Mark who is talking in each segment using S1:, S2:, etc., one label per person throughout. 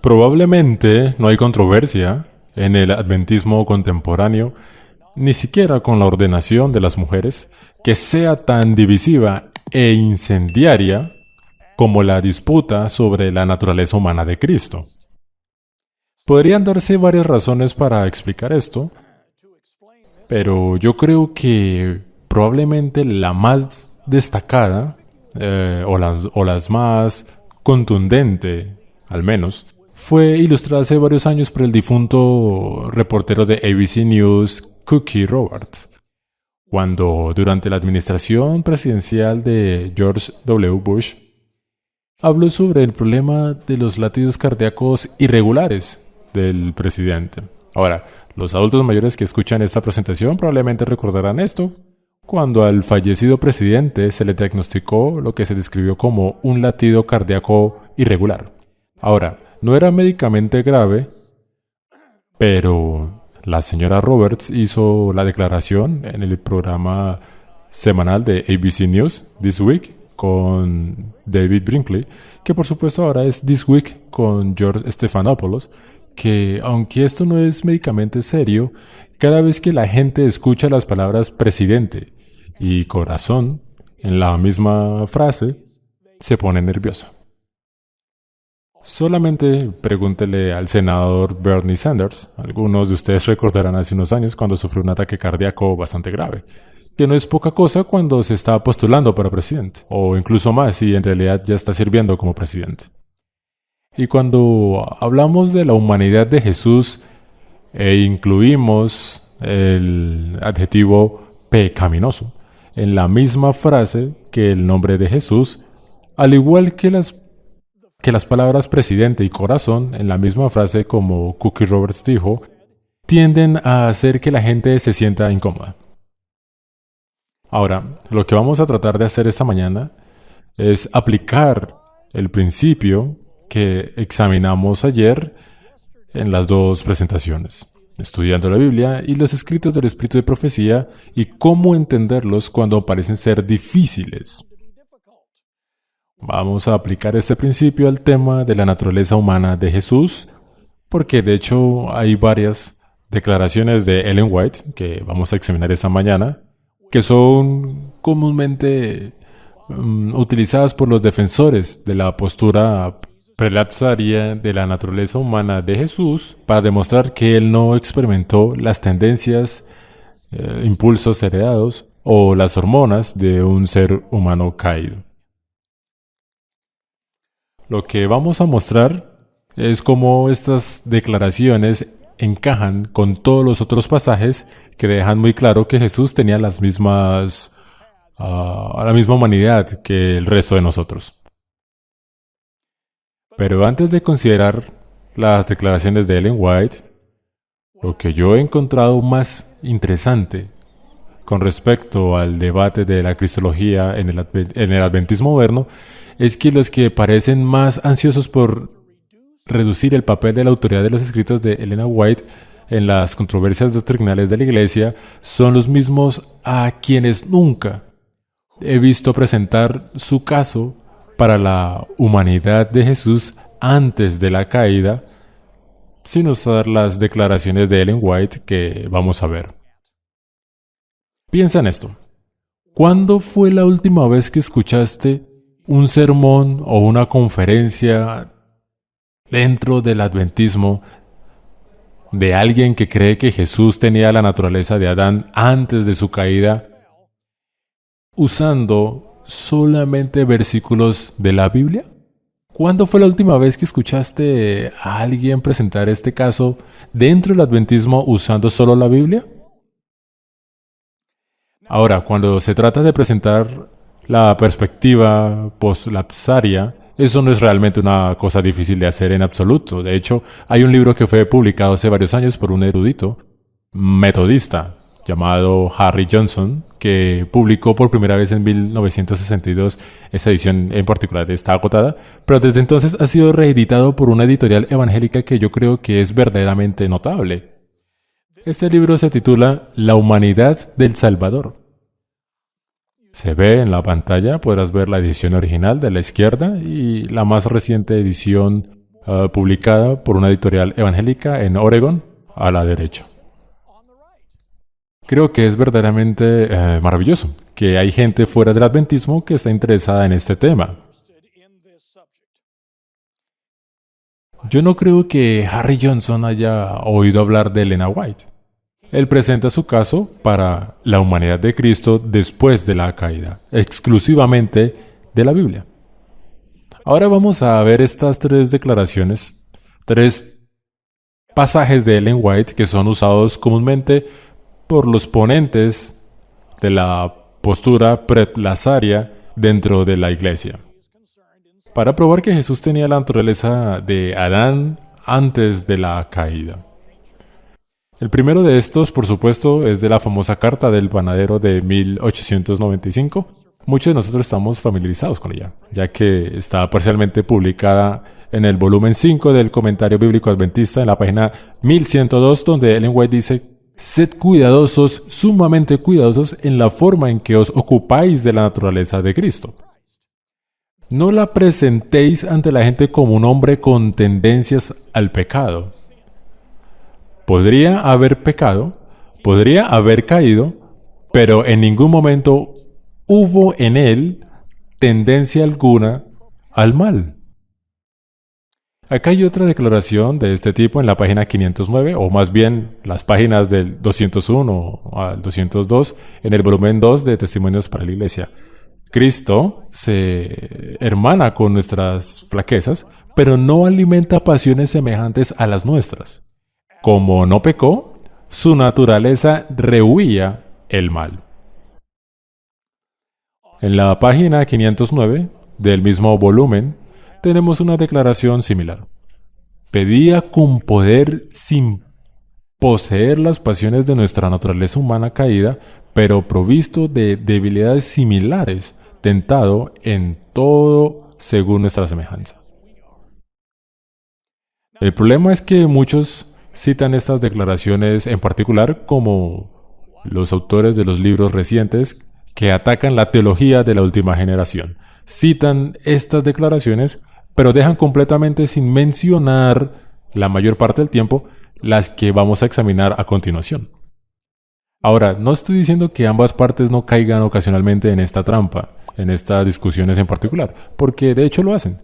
S1: Probablemente no hay controversia en el adventismo contemporáneo, ni siquiera con la ordenación de las mujeres, que sea tan divisiva e incendiaria como la disputa sobre la naturaleza humana de Cristo. Podrían darse varias razones para explicar esto, pero yo creo que probablemente la más destacada, o las más contundente, al menos, fue ilustrada hace varios años por el difunto reportero de ABC News, Cookie Roberts, cuando durante la administración presidencial de George W. Bush habló sobre el problema de los latidos cardíacos irregulares del presidente. Ahora, los adultos mayores que escuchan esta presentación probablemente recordarán esto, cuando al fallecido presidente se le diagnosticó lo que se describió como un latido cardíaco irregular. Ahora, no era médicamente grave, pero la señora Roberts hizo la declaración en el programa semanal de ABC News, This Week, con David Brinkley, que por supuesto ahora es This Week con George Stephanopoulos, que aunque esto no es médicamente serio, cada vez que la gente escucha las palabras presidente y corazón en la misma frase, se pone nerviosa. Solamente pregúntele al senador Bernie Sanders. Algunos de ustedes recordarán hace unos años cuando sufrió un ataque cardíaco bastante grave, que no es poca cosa cuando se está postulando para presidente, o incluso más si en realidad ya está sirviendo como presidente. Y cuando hablamos de la humanidad de Jesús e incluimos el adjetivo pecaminoso en la misma frase que el nombre de Jesús, al igual que las palabras presidente y corazón en la misma frase como Cookie Roberts dijo, tienden a hacer que la gente se sienta incómoda. Ahora, lo que vamos a tratar de hacer esta mañana es aplicar el principio que examinamos ayer en las dos presentaciones, estudiando la Biblia y los escritos del Espíritu de Profecía y cómo entenderlos cuando parecen ser difíciles. Vamos a aplicar este principio al tema de la naturaleza humana de Jesús, porque de hecho hay varias declaraciones de Ellen White que vamos a examinar esta mañana, que son comúnmente utilizadas por los defensores de la postura prelapsaria de la naturaleza humana de Jesús para demostrar que él no experimentó las tendencias, impulsos heredados o las hormonas de un ser humano caído. Lo que vamos a mostrar es cómo estas declaraciones encajan con todos los otros pasajes que dejan muy claro que Jesús tenía la misma humanidad que el resto de nosotros. Pero antes de considerar las declaraciones de Ellen White, lo que yo he encontrado más interesante con respecto al debate de la cristología en el adventismo moderno es que los que parecen más ansiosos por reducir el papel de la autoridad de los escritos de Ellen White en las controversias doctrinales de la Iglesia son los mismos a quienes nunca he visto presentar su caso para la humanidad de Jesús antes de la caída, sin usar las declaraciones de Ellen White que vamos a ver. Piensa en esto. ¿Cuándo fue la última vez que escuchaste un sermón o una conferencia dentro del adventismo de alguien que cree que Jesús tenía la naturaleza de Adán antes de su caída, usando solamente versículos de la Biblia? ¿Cuándo fue la última vez que escuchaste a alguien presentar este caso dentro del adventismo usando solo la Biblia? Ahora, cuando se trata de presentar la perspectiva poslapsaria, eso no es realmente una cosa difícil de hacer en absoluto. De hecho, hay un libro que fue publicado hace varios años por un erudito metodista llamado Harry Johnson, que publicó por primera vez en 1962. Esta edición en particular está agotada, pero desde entonces ha sido reeditado por una editorial evangélica que yo creo que es verdaderamente notable. Este libro se titula La humanidad del Salvador. Se ve en la pantalla, podrás ver la edición original de la izquierda y la más reciente edición publicada por una editorial evangélica en Oregon, a la derecha. Creo que es verdaderamente maravilloso que hay gente fuera del adventismo que está interesada en este tema. Yo no creo que Harry Johnson haya oído hablar de Elena White. Él presenta su caso para la humanidad de Cristo después de la caída, exclusivamente de la Biblia. Ahora vamos a ver estas tres declaraciones, tres pasajes de Ellen White que son usados comúnmente por los ponentes de la postura preplazaria dentro de la iglesia, para probar que Jesús tenía la naturaleza de Adán antes de la caída. El primero de estos, por supuesto, es de la famosa Carta del Panadero de 1895. Muchos de nosotros estamos familiarizados con ella, ya que está parcialmente publicada en el volumen 5 del Comentario Bíblico Adventista en la página 1102, donde Ellen White dice: «Sed cuidadosos, sumamente cuidadosos en la forma en que os ocupáis de la naturaleza de Cristo. No la presentéis ante la gente como un hombre con tendencias al pecado». Podría haber pecado, podría haber caído, pero en ningún momento hubo en él tendencia alguna al mal. Acá hay otra declaración de este tipo en la página 509, o más bien las páginas del 201 al 202, en el volumen 2 de Testimonios para la Iglesia. Cristo se hermana con nuestras flaquezas, pero no alimenta pasiones semejantes a las nuestras. Como no pecó, su naturaleza rehuía el mal. En la página 509 del mismo volumen tenemos una declaración similar. Pedía con poder sin poseer las pasiones de nuestra naturaleza humana caída, pero provisto de debilidades similares, tentado en todo según nuestra semejanza. El problema es que muchos citan estas declaraciones en particular como los autores de los libros recientes que atacan la teología de la última generación. Citan estas declaraciones, pero dejan completamente sin mencionar la mayor parte del tiempo las que vamos a examinar a continuación. Ahora, no estoy diciendo que ambas partes no caigan ocasionalmente en esta trampa, en estas discusiones en particular, porque de hecho lo hacen.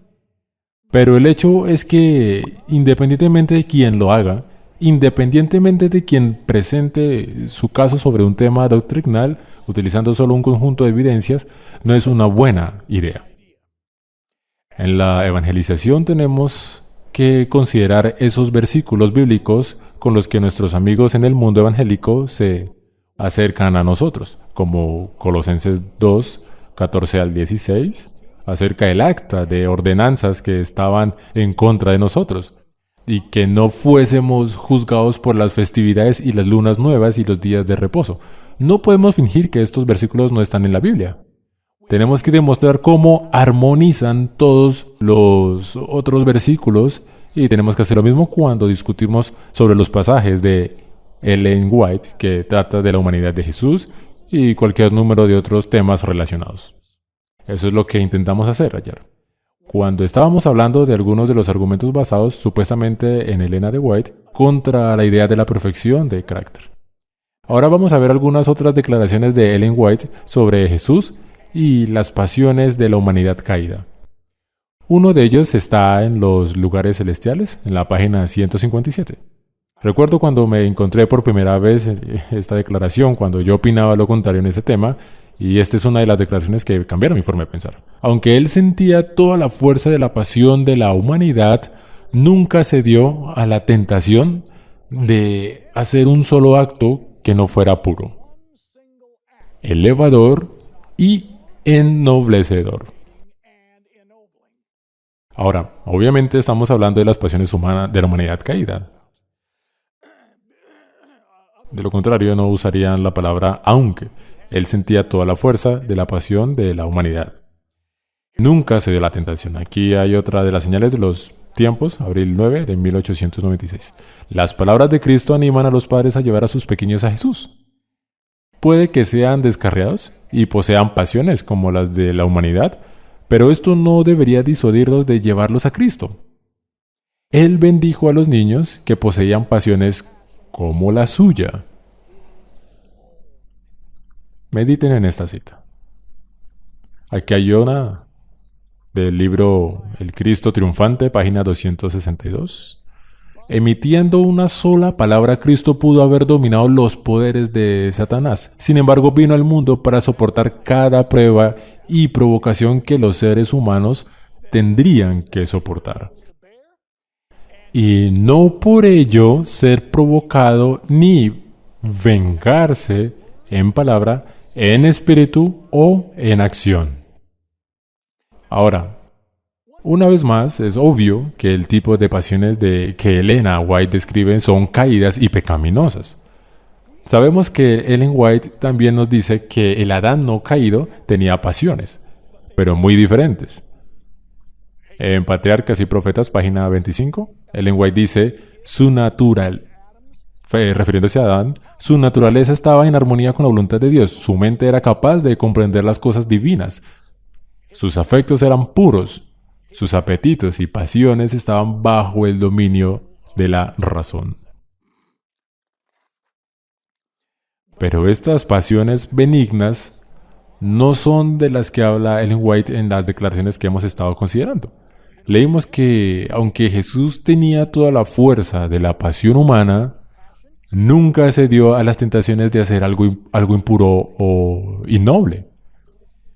S1: Pero el hecho es que, independientemente de quien lo haga, independientemente de quien presente su caso sobre un tema doctrinal, utilizando solo un conjunto de evidencias, no es una buena idea. En la evangelización tenemos que considerar esos versículos bíblicos con los que nuestros amigos en el mundo evangélico se acercan a nosotros, como Colosenses 2, 14 al 16, acerca del acta de ordenanzas que estaban en contra de nosotros, y que no fuésemos juzgados por las festividades y las lunas nuevas y los días de reposo. No podemos fingir que estos versículos no están en la Biblia. Tenemos que demostrar cómo armonizan todos los otros versículos, y tenemos que hacer lo mismo cuando discutimos sobre los pasajes de Ellen White, que trata de la humanidad de Jesús, y cualquier número de otros temas relacionados. Eso es lo que intentamos hacer ayer, cuando estábamos hablando de algunos de los argumentos basados supuestamente en Elena de White contra la idea de la perfección de carácter. Ahora vamos a ver algunas otras declaraciones de Ellen White sobre Jesús y las pasiones de la humanidad caída. Uno de ellos está en los lugares celestiales, en la página 157. Recuerdo cuando me encontré por primera vez esta declaración, cuando yo opinaba lo contrario en ese tema, y esta es una de las declaraciones que cambiaron mi forma de pensar. Aunque él sentía toda la fuerza de la pasión de la humanidad, nunca cedió a la tentación de hacer un solo acto que no fuera puro, elevador y ennoblecedor. Ahora, obviamente estamos hablando de las pasiones humanas de la humanidad caída. De lo contrario, no usarían la palabra aunque. Él sentía toda la fuerza de la pasión de la humanidad. Nunca se dio la tentación. Aquí hay otra de las señales de los tiempos, abril 9 de 1896. Las palabras de Cristo animan a los padres a llevar a sus pequeños a Jesús. Puede que sean descarriados y posean pasiones como las de la humanidad, pero esto no debería disuadirlos de llevarlos a Cristo. Él bendijo a los niños que poseían pasiones como la suya. Mediten en esta cita. Aquí hay una del libro El Cristo Triunfante, página 262. Emitiendo una sola palabra, Cristo pudo haber dominado los poderes de Satanás. Sin embargo, vino al mundo para soportar cada prueba y provocación que los seres humanos tendrían que soportar. Y no por ello ser provocado ni vengarse en palabra, en espíritu o en acción. Ahora, una vez más, es obvio que el tipo de pasiones que Elena White describe son caídas y pecaminosas. Sabemos que Ellen White también nos dice que el Adán no caído tenía pasiones, pero muy diferentes. En Patriarcas y Profetas, página 25, Ellen White dice, refiriéndose a Adán, su naturaleza estaba en armonía con la voluntad de Dios, su mente era capaz de comprender las cosas divinas, sus afectos eran puros, sus apetitos y pasiones estaban bajo el dominio de la razón. Pero estas pasiones benignas no son de las que habla Ellen White en las declaraciones que hemos estado considerando. Leímos que, aunque Jesús tenía toda la fuerza de la pasión humana, nunca cedió a las tentaciones de hacer algo impuro o innoble.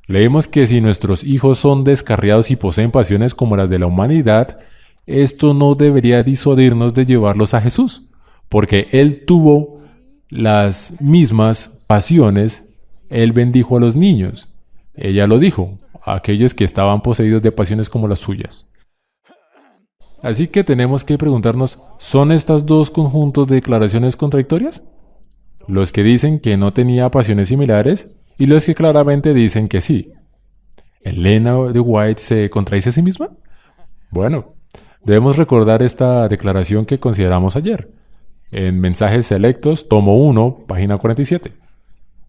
S1: Leemos que si nuestros hijos son descarriados y poseen pasiones como las de la humanidad, esto no debería disuadirnos de llevarlos a Jesús, porque Él tuvo las mismas pasiones, Él bendijo a los niños. Ella lo dijo, a aquellos que estaban poseídos de pasiones como las suyas. Así que tenemos que preguntarnos, ¿son estos dos conjuntos de declaraciones contradictorias? Los que dicen que no tenía pasiones similares y los que claramente dicen que sí. ¿Elena de White se contradice a sí misma? Bueno, debemos recordar esta declaración que consideramos ayer. En Mensajes Selectos, tomo 1, página 47.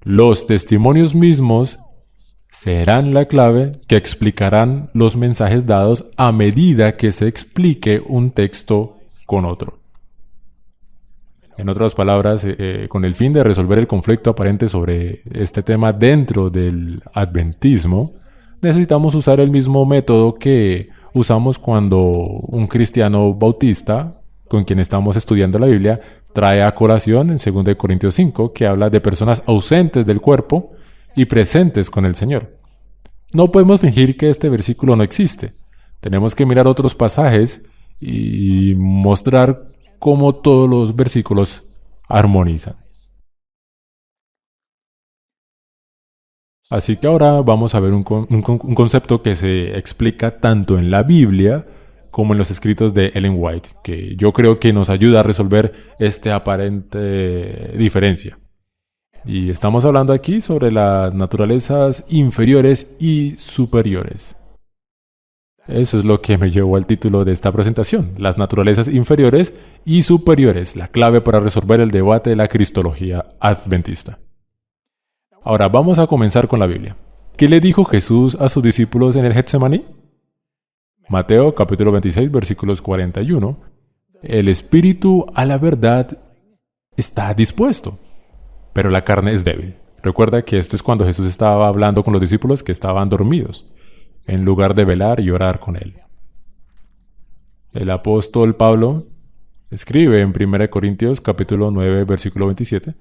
S1: Los testimonios mismos serán la clave que explicarán los mensajes dados a medida que se explique un texto con otro. En otras palabras, con el fin de resolver el conflicto aparente sobre este tema dentro del adventismo, necesitamos usar el mismo método que usamos cuando un cristiano bautista, con quien estamos estudiando la Biblia, trae a colación en 2 Corintios 5, que habla de personas ausentes del cuerpo y presentes con el Señor. No podemos fingir que este versículo no existe. Tenemos que mirar otros pasajes y mostrar cómo todos los versículos armonizan. Así que ahora vamos a ver un concepto que se explica tanto en la Biblia como en los escritos de Ellen White, que yo creo que nos ayuda a resolver esta aparente diferencia. Y estamos hablando aquí sobre las naturalezas inferiores y superiores. Eso es lo que me llevó al título de esta presentación, las naturalezas inferiores y superiores, la clave para resolver el debate de la cristología adventista. Ahora vamos a comenzar con la Biblia. ¿Qué le dijo Jesús a sus discípulos en el Getsemaní? Mateo capítulo 26 versículos 41. El espíritu a la verdad está dispuesto, pero la carne es débil. Recuerda que esto es cuando Jesús estaba hablando con los discípulos que estaban dormidos, en lugar de velar y orar con él. El apóstol Pablo escribe en 1 Corintios capítulo 9 versículo 27.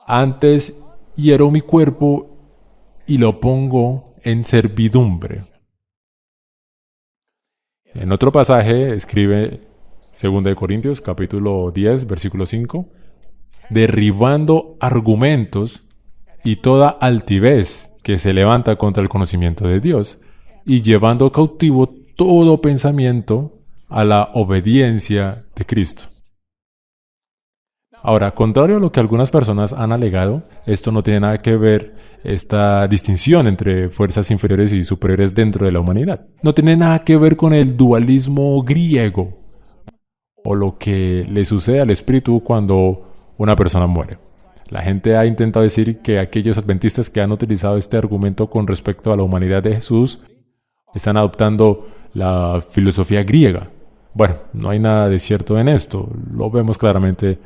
S1: Antes hiero mi cuerpo y lo pongo en servidumbre. En otro pasaje escribe 2 Corintios capítulo 10 versículo 5. Derribando argumentos y toda altivez que se levanta contra el conocimiento de Dios, y llevando cautivo todo pensamiento a la obediencia de Cristo. Ahora, contrario a lo que algunas personas han alegado, esto no tiene nada que ver, esta distinción entre fuerzas inferiores y superiores dentro de la humanidad. No tiene nada que ver con el dualismo griego, o lo que le sucede al espíritu cuando una persona muere. La gente ha intentado decir que aquellos adventistas que han utilizado este argumento con respecto a la humanidad de Jesús están adoptando la filosofía griega, Bueno, no hay nada de cierto en esto, lo vemos claramente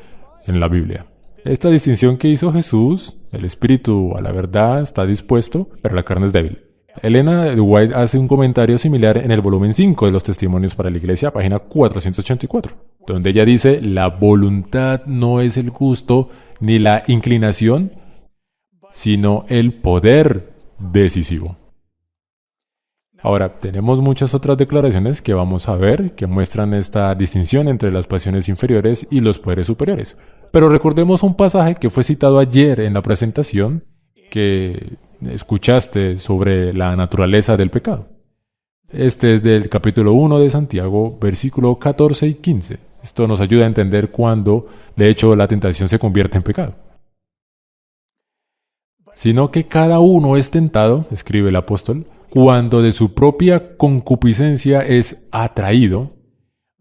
S1: en la Biblia. Esta distinción que hizo Jesús, el espíritu a la verdad está dispuesto, pero la carne es débil. Elena de White hace un comentario similar en el volumen 5 de los Testimonios para la Iglesia, página 484, donde ella dice: la voluntad no es el gusto ni la inclinación, sino el poder decisivo. Ahora, tenemos muchas otras declaraciones que vamos a ver que muestran esta distinción entre las pasiones inferiores y los poderes superiores. Pero recordemos un pasaje que fue citado ayer en la presentación que escuchaste sobre la naturaleza del pecado. Este es del capítulo 1 de Santiago, versículo 14 y 15. Esto nos ayuda a entender cuándo, de hecho, la tentación se convierte en pecado. Sino que cada uno es tentado, escribe el apóstol, cuando de su propia concupiscencia es atraído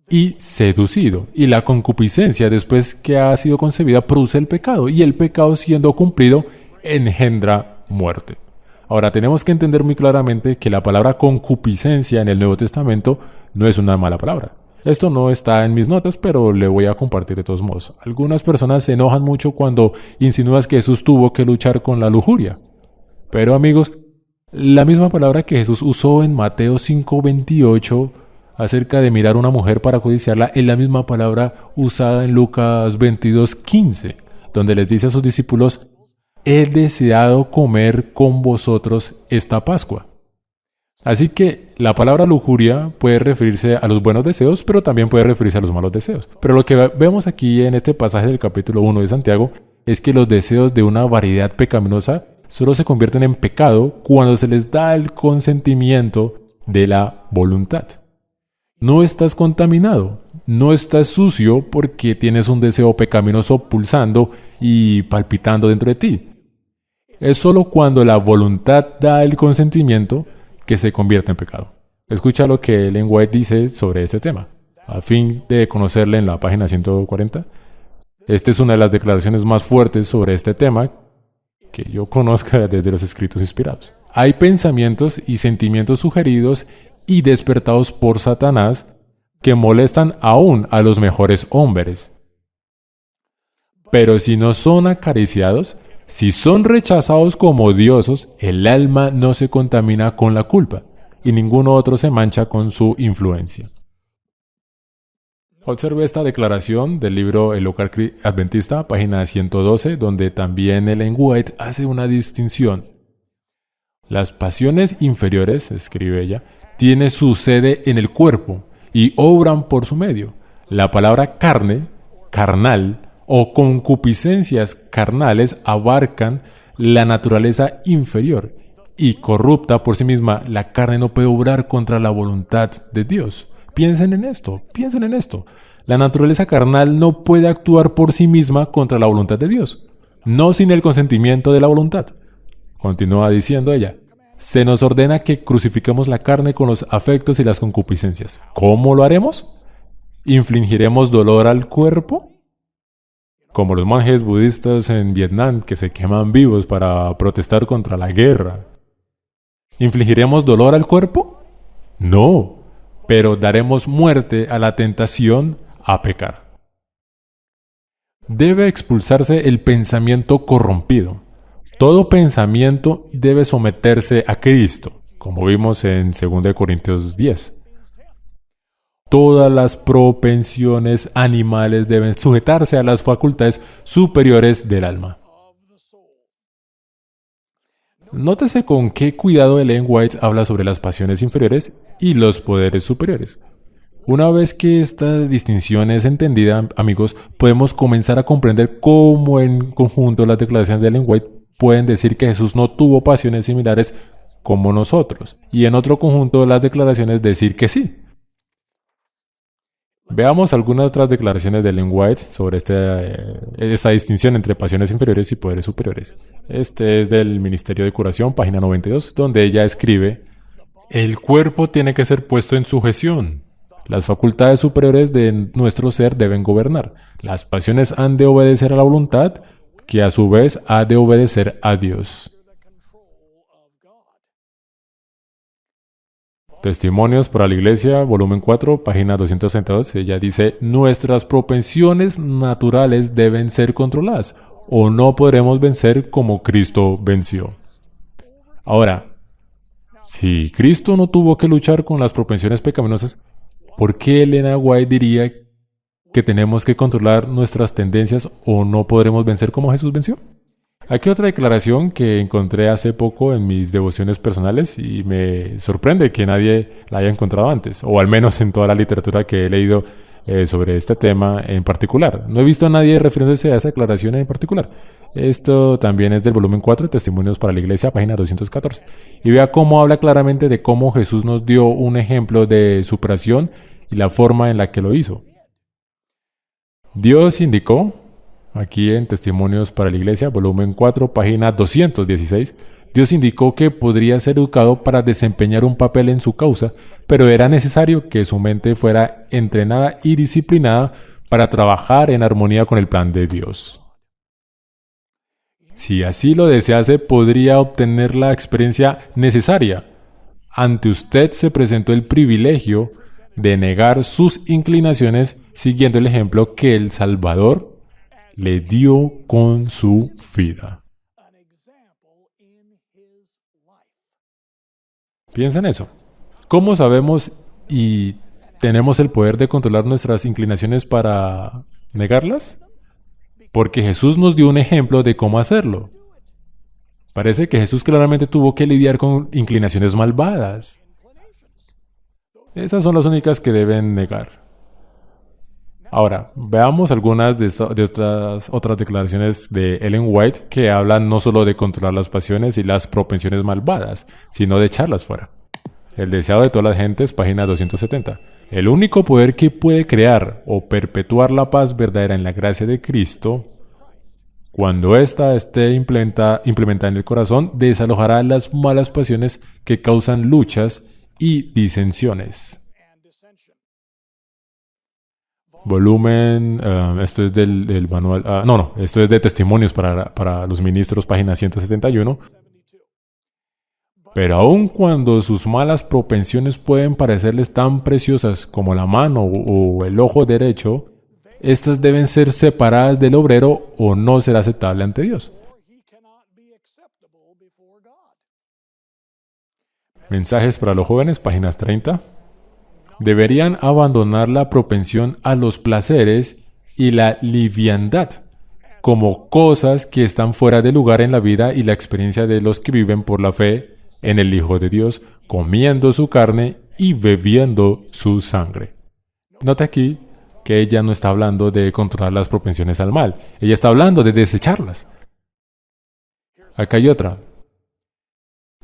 S1: y seducido. Y la concupiscencia, después que ha sido concebida, produce el pecado. Y el pecado, siendo cumplido, engendra muerte. Ahora, tenemos que entender muy claramente que la palabra concupiscencia en el Nuevo Testamento no es una mala palabra. Esto no está en mis notas, pero le voy a compartir de todos modos. Algunas personas se enojan mucho cuando insinúas que Jesús tuvo que luchar con la lujuria. Pero amigos, la misma palabra que Jesús usó en Mateo 5:28 acerca de mirar a una mujer para codiciarla es la misma palabra usada en Lucas 22:15, donde les dice a sus discípulos: he deseado comer con vosotros esta Pascua. Así que la palabra lujuria puede referirse a los buenos deseos, pero también puede referirse a los malos deseos. Pero lo que vemos aquí en este pasaje del capítulo 1 de Santiago es que los deseos de una variedad pecaminosa solo se convierten en pecado cuando se les da el consentimiento de la voluntad. No estás contaminado, no estás sucio porque tienes un deseo pecaminoso pulsando y palpitando dentro de ti. Es solo cuando la voluntad da el consentimiento que se convierte en pecado. Escucha lo que Ellen White dice sobre este tema. A fin de conocerle en la página 140, esta es una de las declaraciones más fuertes sobre este tema que yo conozca desde los escritos inspirados. Hay pensamientos y sentimientos sugeridos y despertados por Satanás que molestan aún a los mejores hombres. Pero si no son acariciados, si son rechazados como odiosos, el alma no se contamina con la culpa y ninguno otro se mancha con su influencia. Observe esta declaración del libro El Hogar Adventista, página 112, donde también Ellen White hace una distinción. Las pasiones inferiores, escribe ella, tienen su sede en el cuerpo y obran por su medio. La palabra carne, carnal, o concupiscencias carnales abarcan la naturaleza inferior y corrupta por sí misma. La carne no puede obrar contra la voluntad de Dios. Piensen en esto. La naturaleza carnal no puede actuar por sí misma contra la voluntad de Dios, no sin el consentimiento de la voluntad. Continúa diciendo ella: se nos ordena que crucifiquemos la carne con los afectos y las concupiscencias. ¿Cómo lo haremos? ¿Infligiremos dolor al cuerpo? Como los monjes budistas en Vietnam que se queman vivos para protestar contra la guerra. ¿Infligiremos dolor al cuerpo? No, pero daremos muerte a la tentación a pecar. Debe expulsarse el pensamiento corrompido. Todo pensamiento debe someterse a Cristo, como vimos en 2 Corintios 10. Todas las propensiones animales deben sujetarse a las facultades superiores del alma. Nótese con qué cuidado Ellen White habla sobre las pasiones inferiores y los poderes superiores. Una vez que esta distinción es entendida, amigos, podemos comenzar a comprender cómo en conjunto las declaraciones de Ellen White pueden decir que Jesús no tuvo pasiones similares como nosotros, y en otro conjunto las declaraciones decir que sí. Veamos algunas otras declaraciones de Ellen White sobre esta distinción entre pasiones inferiores y poderes superiores. Este es del Ministerio de Curación, página 92, donde ella escribe: el cuerpo tiene que ser puesto en sujeción. Las facultades superiores de nuestro ser deben gobernar. Las pasiones han de obedecer a la voluntad, que a su vez ha de obedecer a Dios. Testimonios para la Iglesia, volumen 4, página 262, ella dice, nuestras propensiones naturales deben ser controladas, o no podremos vencer como Cristo venció. Ahora, si Cristo no tuvo que luchar con las propensiones pecaminosas, ¿por qué Elena White diría que tenemos que controlar nuestras tendencias o no podremos vencer como Jesús venció? Aquí otra declaración que encontré hace poco en mis devociones personales y me sorprende que nadie la haya encontrado antes, o al menos en toda la literatura que he leído sobre este tema en particular. No he visto a nadie refiriéndose a esa declaración en particular. Esto también es del volumen 4 de Testimonios para la Iglesia, página 214. Y vea cómo habla claramente de cómo Jesús nos dio un ejemplo de superación y la forma en la que lo hizo. Dios indicó, aquí en Testimonios para la Iglesia, volumen 4, página 216, Dios indicó que podría ser educado para desempeñar un papel en su causa, pero era necesario que su mente fuera entrenada y disciplinada para trabajar en armonía con el plan de Dios. Si así lo desease, podría obtener la experiencia necesaria. Ante usted se presentó el privilegio de negar sus inclinaciones siguiendo el ejemplo que el Salvador le dio con su vida. Piensa en eso. ¿Cómo sabemos y tenemos el poder de controlar nuestras inclinaciones para negarlas? Porque Jesús nos dio un ejemplo de cómo hacerlo. Parece que Jesús claramente tuvo que lidiar con inclinaciones malvadas. Esas son las únicas que deben negar. Ahora, veamos algunas de estas otras declaraciones de Ellen White que hablan no solo de controlar las pasiones y las propensiones malvadas, sino de echarlas fuera. El deseo de todas las gentes, página 270. El único poder que puede crear o perpetuar la paz verdadera en la gracia de Cristo, cuando ésta esté implementada en el corazón, desalojará las malas pasiones que causan luchas y disensiones. Volumen, esto es del manual, esto es de Testimonios para los Ministros, página 171. Pero aun cuando sus malas propensiones pueden parecerles tan preciosas como la mano o el ojo derecho, estas deben ser separadas del obrero o no será aceptable ante Dios. Mensajes para los jóvenes, páginas 30. Deberían abandonar la propensión a los placeres y la liviandad como cosas que están fuera de lugar en la vida y la experiencia de los que viven por la fe en el Hijo de Dios, comiendo su carne y bebiendo su sangre. Nota aquí que ella no está hablando de controlar las propensiones al mal, ella está hablando de desecharlas. Acá hay otra.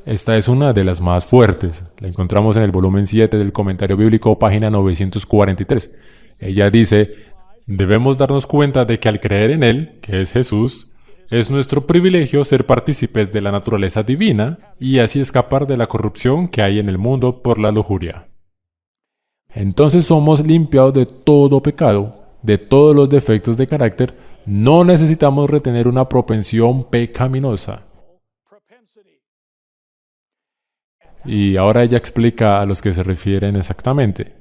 S1: Esta es una de las más fuertes. La encontramos en el volumen 7 del Comentario Bíblico, página 943. Ella dice, debemos darnos cuenta de que al creer en Él, que es Jesús, es nuestro privilegio ser partícipes de la naturaleza divina y así escapar de la corrupción que hay en el mundo por la lujuria. Entonces somos limpiados de todo pecado, de todos los defectos de carácter. No necesitamos retener una propensión pecaminosa. Y ahora ella explica a los que se refieren exactamente.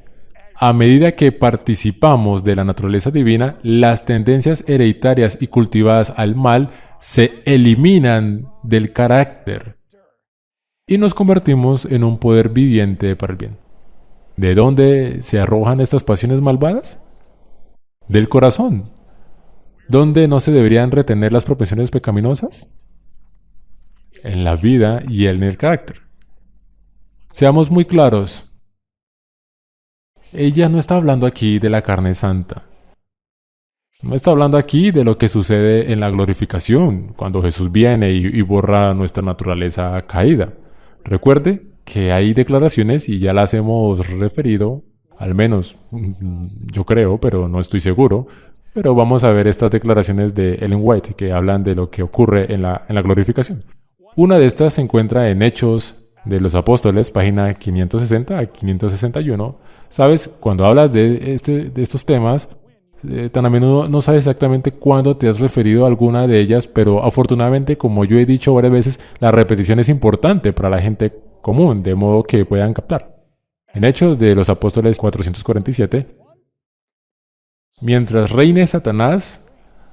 S1: A medida que participamos de la naturaleza divina, las tendencias hereditarias y cultivadas al mal se eliminan del carácter y nos convertimos en un poder viviente para el bien. ¿De dónde se arrojan estas pasiones malvadas? Del corazón. ¿Dónde no se deberían retener las propensiones pecaminosas? En la vida y en el carácter. Seamos muy claros. Ella no está hablando aquí de la carne santa. No está hablando aquí de lo que sucede en la glorificación, cuando Jesús viene y borra nuestra naturaleza caída. Recuerde que hay declaraciones, y ya las hemos referido, al menos yo creo, pero no estoy seguro, pero vamos a ver estas declaraciones de Ellen White que hablan de lo que ocurre en la glorificación. Una de estas se encuentra en Hechos de los Apóstoles, página 560 a 561. Sabes, cuando hablas de estos temas, tan a menudo no sabes exactamente cuándo te has referido a alguna de ellas, pero afortunadamente, como yo he dicho varias veces, la repetición es importante para la gente común, de modo que puedan captar. En Hechos de los Apóstoles 447, mientras reine Satanás,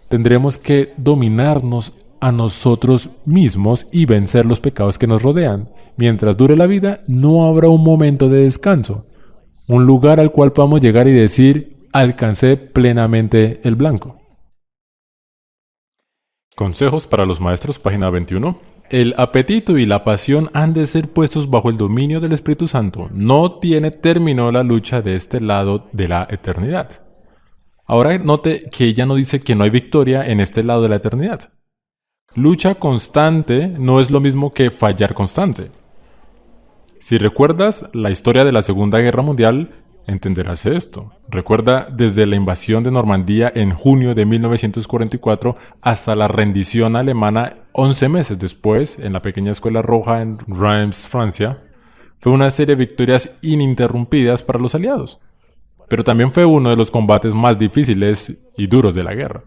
S1: tendremos que dominarnos a nosotros mismos y vencer los pecados que nos rodean. Mientras dure la vida, no habrá un momento de descanso, un lugar al cual podamos llegar y decir, alcancé plenamente el blanco. Consejos para los maestros, página 21. El apetito y la pasión han de ser puestos bajo el dominio del Espíritu Santo. No tiene término la lucha de este lado de la eternidad. Ahora note que ella no dice que no hay victoria en este lado de la eternidad. Lucha constante no es lo mismo que fallar constante. Si recuerdas la historia de la Segunda Guerra Mundial, entenderás esto. Recuerda desde la invasión de Normandía en junio de 1944 hasta la rendición alemana 11 meses después en la pequeña escuela roja en Reims, Francia. Fue una serie de victorias ininterrumpidas para los aliados. Pero también fue uno de los combates más difíciles y duros de la guerra.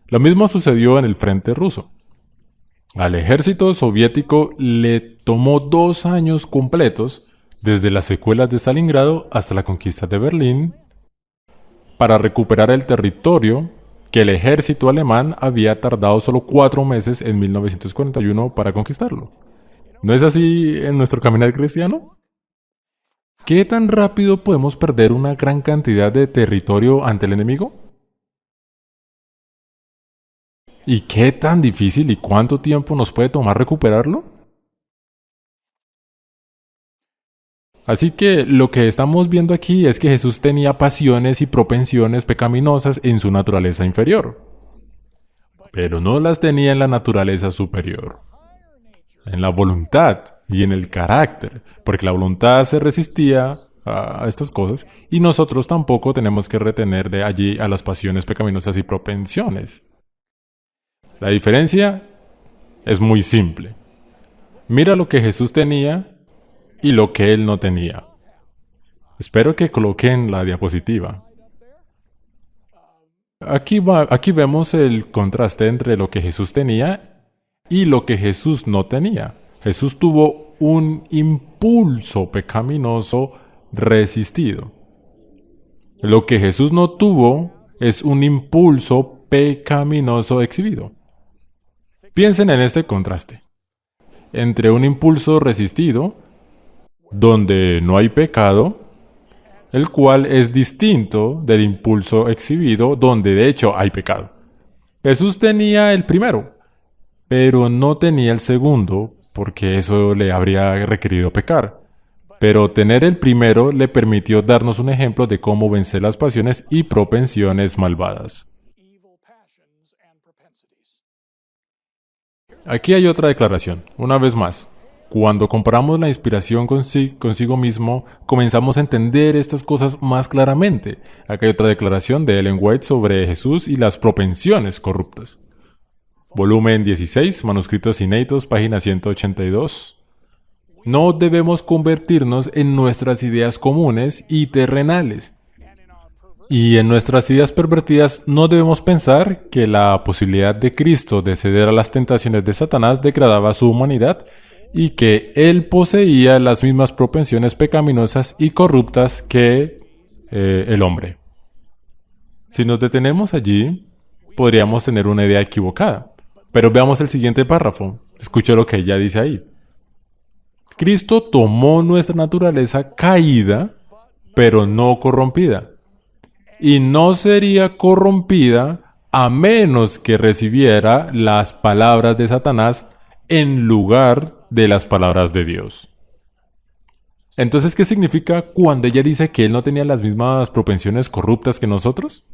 S1: Lo mismo sucedió en el frente ruso. Al ejército soviético le tomó 2 años completos, desde las secuelas de Stalingrado hasta la conquista de Berlín, para recuperar el territorio que el ejército alemán había tardado solo 4 meses en 1941 para conquistarlo. ¿No es así en nuestro caminar cristiano? ¿Qué tan rápido podemos perder una gran cantidad de territorio ante el enemigo? ¿Y qué tan difícil y cuánto tiempo nos puede tomar recuperarlo? Así que lo que estamos viendo aquí es que Jesús tenía pasiones y propensiones pecaminosas en su naturaleza inferior, pero no las tenía en la naturaleza superior, en la voluntad y en el carácter, porque la voluntad se resistía a estas cosas y nosotros tampoco tenemos que retener de allí a las pasiones pecaminosas y propensiones. La diferencia es muy simple. Mira lo que Jesús tenía y lo que él no tenía. Espero que coloquen la diapositiva. Aquí vemos el contraste entre lo que Jesús tenía y lo que Jesús no tenía. Jesús tuvo un impulso pecaminoso resistido. Lo que Jesús no tuvo es un impulso pecaminoso exhibido. Piensen en este contraste entre un impulso resistido, donde no hay pecado, el cual es distinto del impulso exhibido, donde de hecho hay pecado. Jesús tenía el primero, pero no tenía el segundo, porque eso le habría requerido pecar. Pero tener el primero le permitió darnos un ejemplo de cómo vencer las pasiones y propensiones malvadas. Aquí hay otra declaración, una vez más. Cuando comparamos la inspiración consigo mismo, comenzamos a entender estas cosas más claramente. Aquí hay otra declaración de Ellen White sobre Jesús y las propensiones corruptas. Volumen 16, Manuscritos Inéditos, página 182. No debemos convertirnos en nuestras ideas comunes y terrenales. Y en nuestras ideas pervertidas no debemos pensar que la posibilidad de Cristo de ceder a las tentaciones de Satanás degradaba su humanidad y que él poseía las mismas propensiones pecaminosas y corruptas que el hombre. Si nos detenemos allí, podríamos tener una idea equivocada. Pero veamos el siguiente párrafo. Escucha lo que ella dice ahí. Cristo tomó nuestra naturaleza caída, pero no corrompida. Y no sería corrompida a menos que recibiera las palabras de Satanás en lugar de las palabras de Dios. Entonces, ¿qué significa cuando ella dice que él no tenía las mismas propensiones corruptas que nosotros?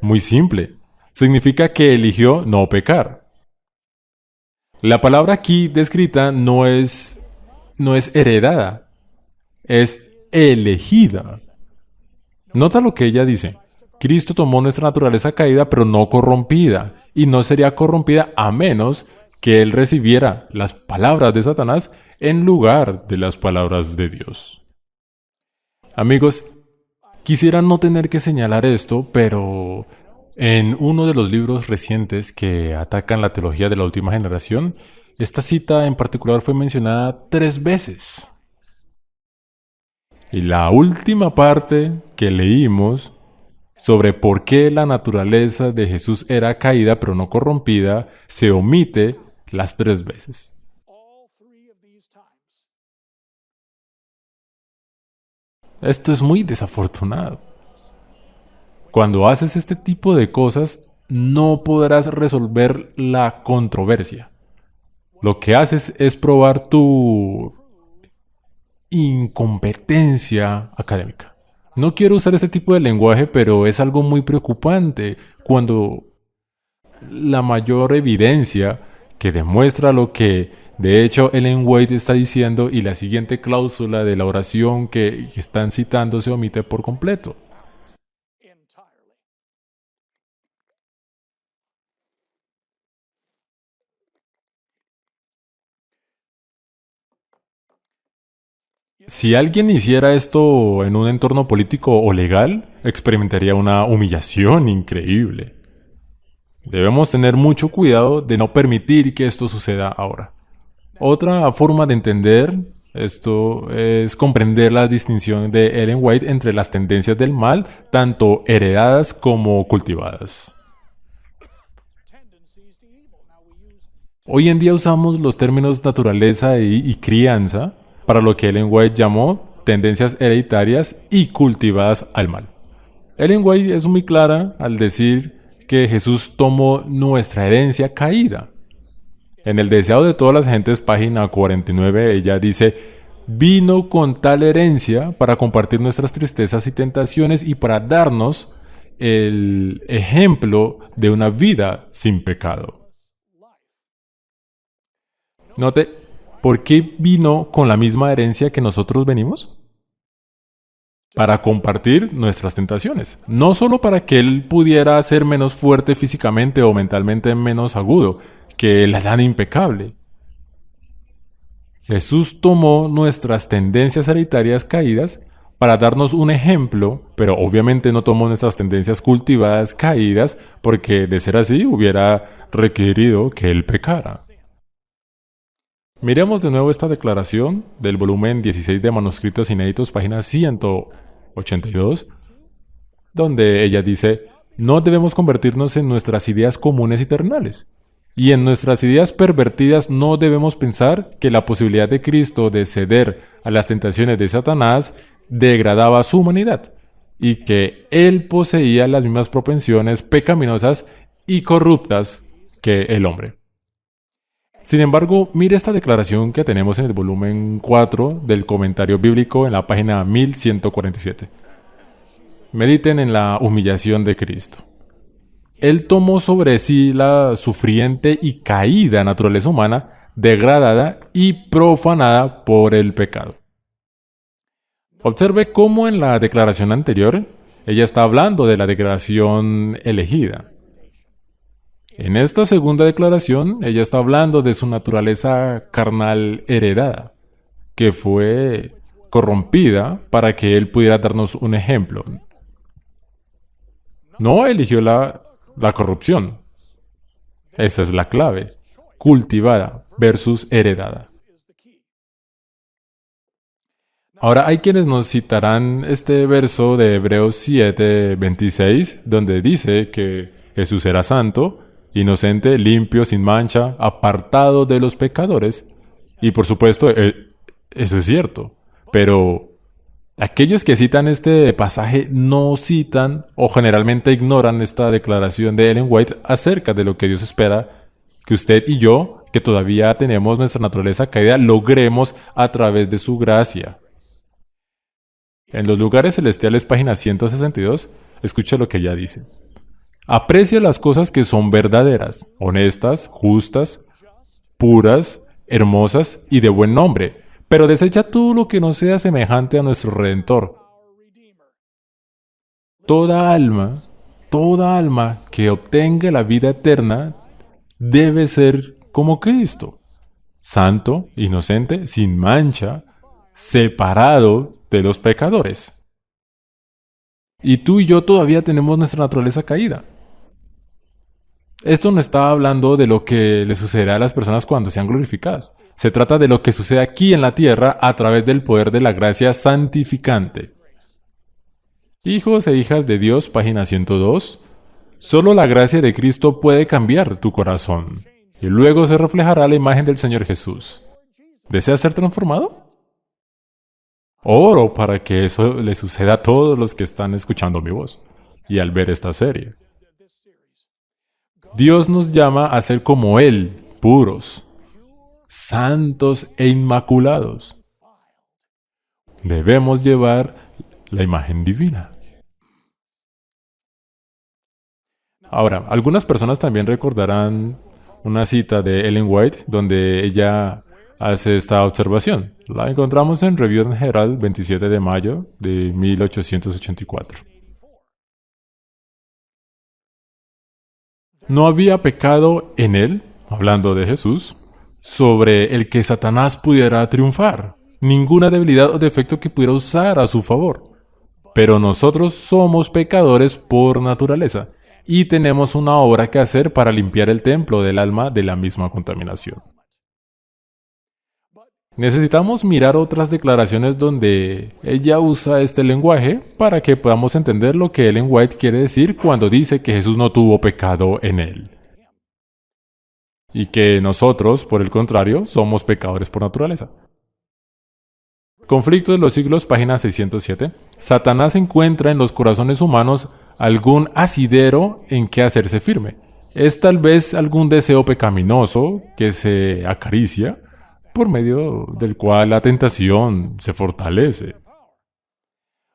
S1: Muy simple. Significa que eligió no pecar. La palabra aquí descrita no es heredada, es elegida. Nota lo que ella dice. Cristo tomó nuestra naturaleza caída pero no corrompida, y no sería corrompida a menos que él recibiera las palabras de Satanás en lugar de las palabras de Dios. Amigos, quisiera no tener que señalar esto, pero en uno de los libros recientes que atacan la teología de la última generación, esta cita en particular fue mencionada 3 veces. Y la última parte que leímos sobre por qué la naturaleza de Jesús era caída pero no corrompida se omite las 3 veces. Esto es muy desafortunado. Cuando haces este tipo de cosas, no podrás resolver la controversia. Lo que haces es probar tu incompetencia académica. No quiero usar este tipo de lenguaje, pero es algo muy preocupante cuando la mayor evidencia que demuestra lo que de hecho Ellen White está diciendo y la siguiente cláusula de la oración que están citando se omite por completo. Si alguien hiciera esto en un entorno político o legal, experimentaría una humillación increíble. Debemos tener mucho cuidado de no permitir que esto suceda ahora. Otra forma de entender esto es comprender la distinción de Ellen White entre las tendencias del mal, tanto heredadas como cultivadas. Hoy en día usamos los términos naturaleza y crianza para lo que Ellen White llamó tendencias hereditarias y cultivadas al mal. Ellen White es muy clara al decir que Jesús tomó nuestra herencia caída. En El deseado de todas las gentes, página 49, ella dice, vino con tal herencia para compartir nuestras tristezas y tentaciones y para darnos el ejemplo de una vida sin pecado. Note, ¿por qué vino con la misma herencia que nosotros venimos? Para compartir nuestras tentaciones. No solo para que él pudiera ser menos fuerte físicamente o mentalmente menos agudo que el Adán impecable. Jesús tomó nuestras tendencias hereditarias caídas para darnos un ejemplo, pero obviamente no tomó nuestras tendencias cultivadas caídas porque de ser así hubiera requerido que él pecara. Miremos de nuevo esta declaración del volumen 16 de Manuscritos Inéditos, página 182, donde ella dice, no debemos convertirnos en nuestras ideas comunes y terrenales. Y en nuestras ideas pervertidas no debemos pensar que la posibilidad de Cristo de ceder a las tentaciones de Satanás degradaba su humanidad y que él poseía las mismas propensiones pecaminosas y corruptas que el hombre. Sin embargo, mire esta declaración que tenemos en el volumen 4 del comentario bíblico en la página 1147. Mediten en la humillación de Cristo. Él tomó sobre sí la sufriente y caída naturaleza humana, degradada y profanada por el pecado. Observe cómo en la declaración anterior, ella está hablando de la declaración elegida. En esta segunda declaración, ella está hablando de su naturaleza carnal heredada, que fue corrompida para que él pudiera darnos un ejemplo. No eligió la corrupción. Esa es la clave. Cultivada versus heredada. Ahora hay quienes nos citarán este verso de Hebreos 7:26, donde dice que Jesús era santo, inocente, limpio, sin mancha, apartado de los pecadores. Y por supuesto, eso es cierto. Pero aquellos que citan este pasaje no citan o generalmente ignoran esta declaración de Ellen White acerca de lo que Dios espera que usted y yo, que todavía tenemos nuestra naturaleza caída, logremos a través de su gracia. En los lugares celestiales, página 162, escucha lo que ella dice. Aprecia las cosas que son verdaderas, honestas, justas, puras, hermosas y de buen nombre, pero desecha todo lo que no sea semejante a nuestro Redentor. Toda alma que obtenga la vida eterna debe ser como Cristo, santo, inocente, sin mancha, separado de los pecadores. Y tú y yo todavía tenemos nuestra naturaleza caída. Esto no está hablando de lo que le sucederá a las personas cuando sean glorificadas, Se trata de lo que sucede aquí en la tierra a través del poder de la gracia santificante. Hijos e hijas de Dios, página 102. Solo la gracia de Cristo puede cambiar tu corazón, y luego se reflejará la imagen del Señor Jesús. ¿Deseas ser transformado? Oro para que eso le suceda a todos los que están escuchando mi voz y al ver esta serie. Dios nos llama a ser como Él, puros, santos e inmaculados. Debemos llevar la imagen divina. Ahora, algunas personas también recordarán una cita de Ellen White donde ella hace esta observación. La encontramos en Review and Herald, 27 de mayo de 1884. No había pecado en él, hablando de Jesús, sobre el que Satanás pudiera triunfar. Ninguna debilidad o defecto que pudiera usar a su favor. Pero nosotros somos pecadores por naturaleza y tenemos una obra que hacer para limpiar el templo del alma de la misma contaminación. Necesitamos mirar otras declaraciones donde ella usa este lenguaje para que podamos entender lo que Ellen White quiere decir cuando dice que Jesús no tuvo pecado en él. Y que nosotros, por el contrario, somos pecadores por naturaleza. Conflicto de los siglos, página 607. Satanás encuentra en los corazones humanos algún asidero en que hacerse firme. Es tal vez algún deseo pecaminoso que se acaricia, por medio del cual la tentación se fortalece.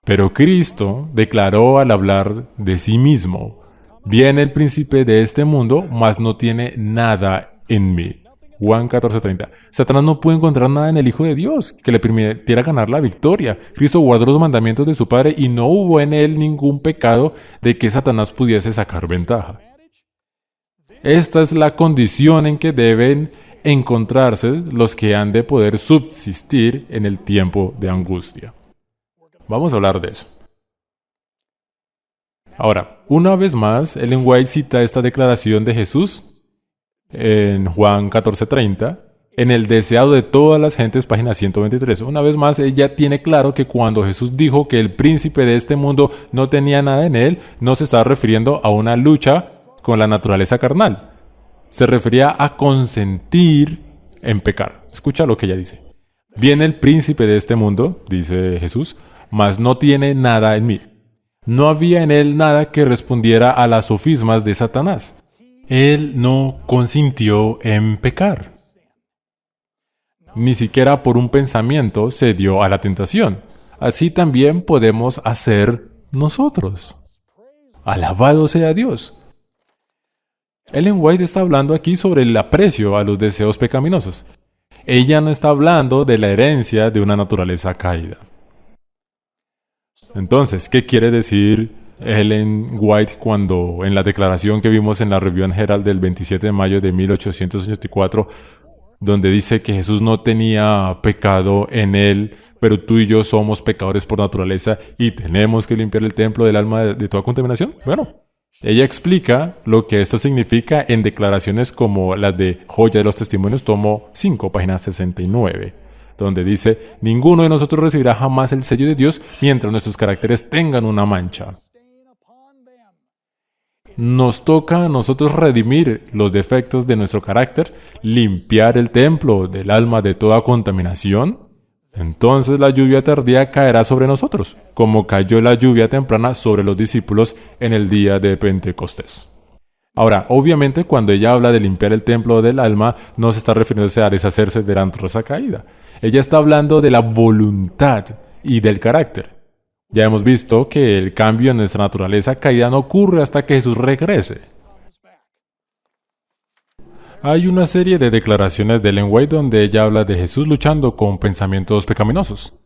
S1: Pero Cristo declaró al hablar de sí mismo: viene el príncipe de este mundo, mas no tiene nada en mí. Juan 14:30. Satanás no pudo encontrar nada en el Hijo de Dios que le permitiera ganar la victoria. Cristo guardó los mandamientos de su Padre y no hubo en él ningún pecado de que Satanás pudiese sacar ventaja. Esta es la condición en que deben encontrarse los que han de poder subsistir en el tiempo de angustia. Vamos a hablar de eso. Ahora, una vez más, Ellen White cita esta declaración de Jesús en Juan 14:30, en el deseado de todas las gentes, página 123. Una vez más, ella tiene claro que cuando Jesús dijo que el príncipe de este mundo no tenía nada en él, no se estaba refiriendo a una lucha con la naturaleza carnal. Se refería a consentir en pecar. Escucha lo que ella dice. Viene el príncipe de este mundo, dice Jesús, mas no tiene nada en mí. No había en él nada que respondiera a las sofismas de Satanás. Él no consintió en pecar. Ni siquiera por un pensamiento se dio a la tentación. Así también podemos hacer nosotros. Alabado sea Dios. Ellen White está hablando aquí sobre el aprecio a los deseos pecaminosos. Ella no está hablando de la herencia de una naturaleza caída. Entonces, ¿qué quiere decir Ellen White cuando en la declaración que vimos en la Review and Herald del 27 de mayo de 1884, donde dice que Jesús no tenía pecado en él, pero tú y yo somos pecadores por naturaleza y tenemos que limpiar el templo del alma de toda contaminación? Bueno, ella explica lo que esto significa en declaraciones como las de Joya de los Testimonios, tomo 5, página 69, donde dice: ninguno de nosotros recibirá jamás el sello de Dios mientras nuestros caracteres tengan una mancha. Nos toca a nosotros redimir los defectos de nuestro carácter, limpiar el templo del alma de toda contaminación. Entonces la lluvia tardía caerá sobre nosotros, como cayó la lluvia temprana sobre los discípulos en el día de Pentecostés. Ahora, obviamente cuando ella habla de limpiar el templo del alma, no se está refiriéndose a deshacerse de la naturaleza caída. Ella está hablando de la voluntad y del carácter. Ya hemos visto que el cambio en nuestra naturaleza caída no ocurre hasta que Jesús regrese. Hay una serie de declaraciones de Ellen White donde ella habla de Jesús luchando con pensamientos pecaminosos.